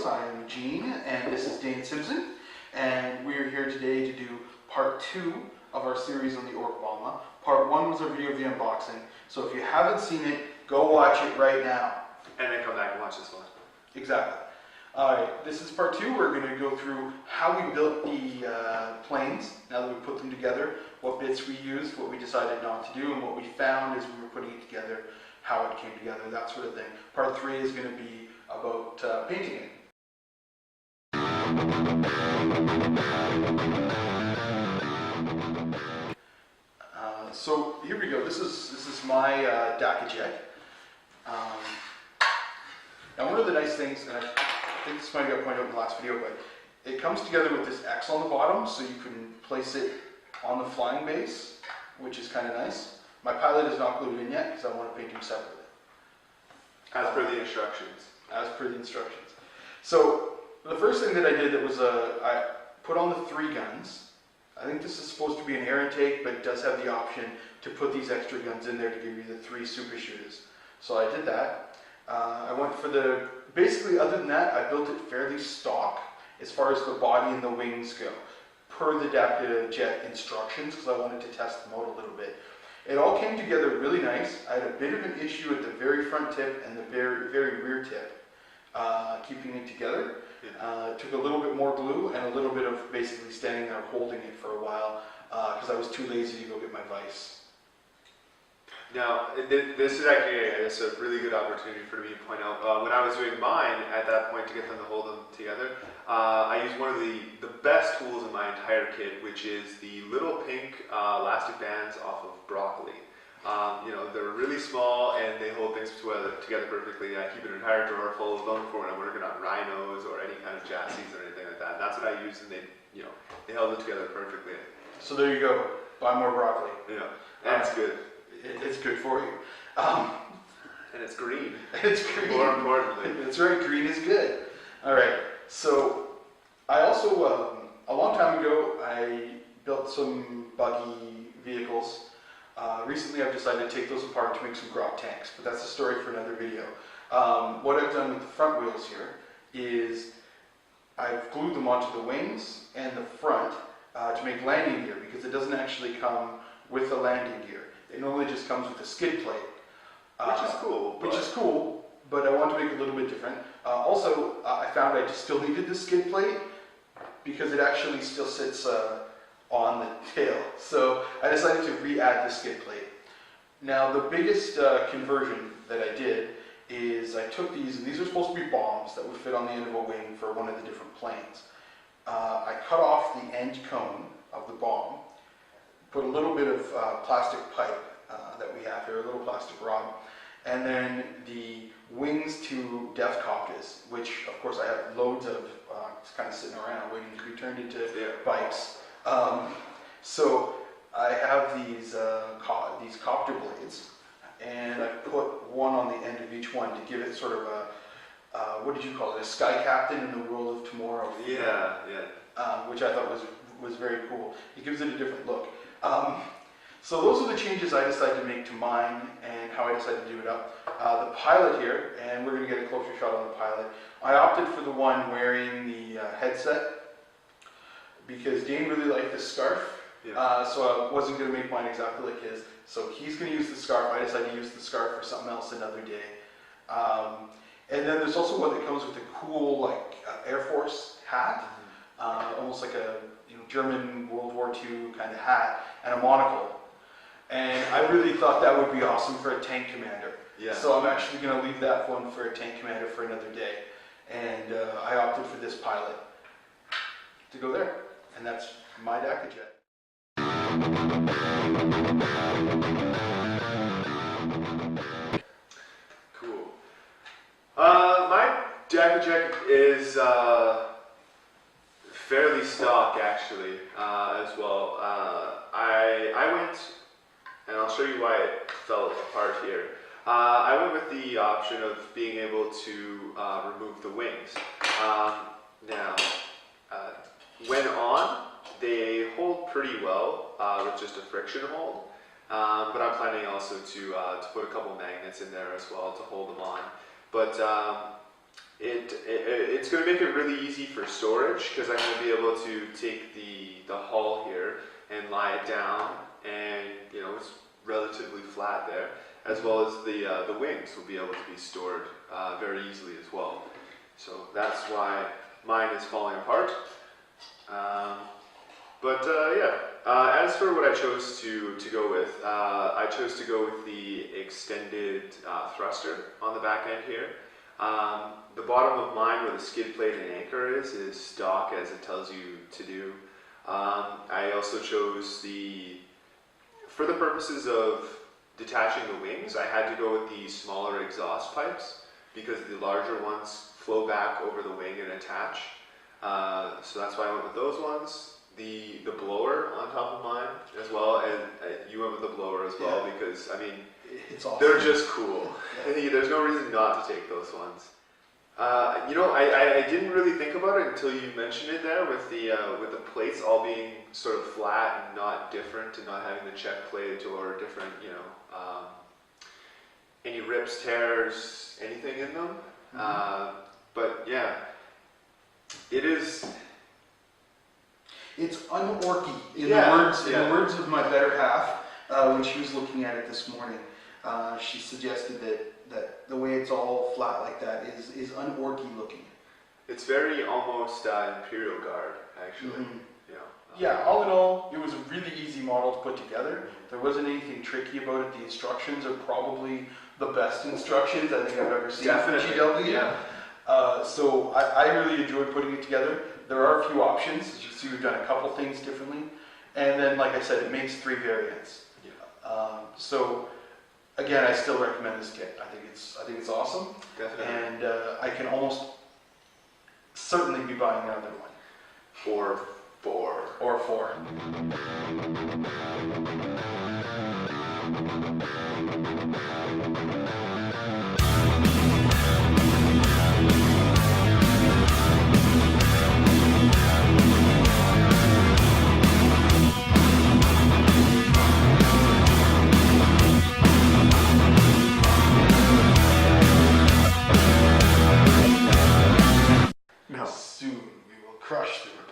I'm Gene, and this is Dane Simpson, and we're here today to do part 2 of our series on the Ork Bommer. Part 1 was our video of the unboxing, so if you haven't seen it, go watch it right now. And then come back and watch this one. Exactly. Alright, this is part 2. We're going to go through how we built the planes, now that we put them together, what bits we used, what we decided not to do, and what we found as we were putting it together, how it came together, that sort of thing. Part 3 is going to be about painting it. So here we go. This is my Dakajet. Now one of the nice things, and I think this might have got pointed out in the last video, but it comes together with this X on the bottom, so you can place it on the flying base, which is kind of nice. My pilot is not glued in yet because I want to paint him separately. As per the instructions. As per the instructions. So the first thing that I did that was I put on the 3 guns. I think this is supposed to be an air intake, but it does have the option to put these extra guns in there to give you the 3 super shooters. So I did that. I went for the, basically other than that, I built it fairly stock as far as the body and the wings go, per the Dakajet instructions, because I wanted to test them out a little bit. It all came together really nice. I had a bit of an issue at the very front tip and the very rear tip, keeping it together. Took a little bit more glue and a little bit of basically standing there holding it for a while because I was too lazy to go get my vise. Now, this is actually, I guess, a really good opportunity for me to point out. When I was doing mine, at that point, to get them to hold them together, I used one of the best tools in my entire kit, which is the little pink elastic bands off of broccoli. You know, they're really small and they hold things together perfectly. I keep an entire drawer full of them for when I'm working on rhinos or any kind of chassis or anything like that. And that's what I used, and they held it together perfectly. So there you go. Buy more broccoli. Yeah, and it's good. It's good for you. And it's green. It's green. More importantly. That's right, green is good. Alright, so I also, a long time ago, I built some buggy vehicles. Recently I've decided to take those apart to make some grok tanks, but that's a story for another video. What I've done with the front wheels here is I've glued them onto the wings and the front to make landing gear, because it doesn't actually come with the landing gear. It normally just comes with a skid plate. Which is cool. Which is cool, but I want to make it a little bit different. Also, I found I just still needed the skid plate because it actually still sits on the tail. So I decided to re-add the skid plate. Now the biggest conversion that I did is I took these, and these are supposed to be bombs that would fit on the end of a wing for one of the different planes. I cut off the end cone of the bomb, put a little bit of plastic pipe that we have here, a little plastic rod, and then the wings to death copters, which of course I have loads of kind of sitting around waiting to be turned into bikes. So I have these copter blades, and I put one on the end of each one to give it sort of a, what did you call it, a sky captain in the world of tomorrow. Yeah. Which I thought was very cool. It gives it a different look. So those are the changes I decided to make to mine and how I decided to do it up. The pilot here, and we're going to get a closer shot on the pilot. I opted for the one wearing the headset because Dane really liked the scarf. Yeah. So I wasn't going to make mine exactly like his. So he's going to use the scarf. I decided to use the scarf for something else another day. And then there's also one that comes with a cool like Air Force hat, almost like a German World War II kind of hat, and a monocle. And I really thought that would be awesome for a tank commander. Yeah. So I'm actually going to leave that one for a tank commander for another day. And I opted for this pilot to go there. And that's my Dakajet. Cool. My Dakajet is fairly stock actually as well. I went, and I'll show you why it fell apart here. I went with the option of being able to remove the wings. Now, when on, they hold pretty well with just a friction hold, but I'm planning also to put a couple magnets in there as well to hold them on. But it's going to make it really easy for storage because I'm going to be able to take the hull here and lie it down, and it's relatively flat there, as well as the wings will be able to be stored very easily as well. So that's why mine is falling apart. As for what I chose to go with, I chose to go with the extended thruster on the back end here. The bottom of mine, where the skid plate and anchor is stock as it tells you to do. I also chose for the purposes of detaching the wings, I had to go with the smaller exhaust pipes because the larger ones flow back over the wing and attach. So that's why I went with those ones. The blower on top of mine as well, and you went with the blower as well because it's awesome. They're just cool. Yeah. There's no reason not to take those ones. I didn't really think about it until you mentioned it there with the plates all being sort of flat and not different, and not having the check plate or different, any rips, tears, anything in them. But yeah, it is. It's un-orky, in the words of my better half, when she was looking at it this morning. She suggested that the way it's all flat like that is un-orky looking. It's very almost Imperial Guard, actually. Yeah, all in all, it was a really easy model to put together. There wasn't anything tricky about it. The instructions are probably the best instructions I think I've ever seen for GW. Yeah. So I really enjoyed putting it together. There are a few options. As you can see, we've done a couple things differently. And then, like I said, it makes 3 variants. So again, I still recommend this kit. I think it's awesome. Definitely. And I can almost certainly be buying another one. Or 4. Or 4. Soon we will crush through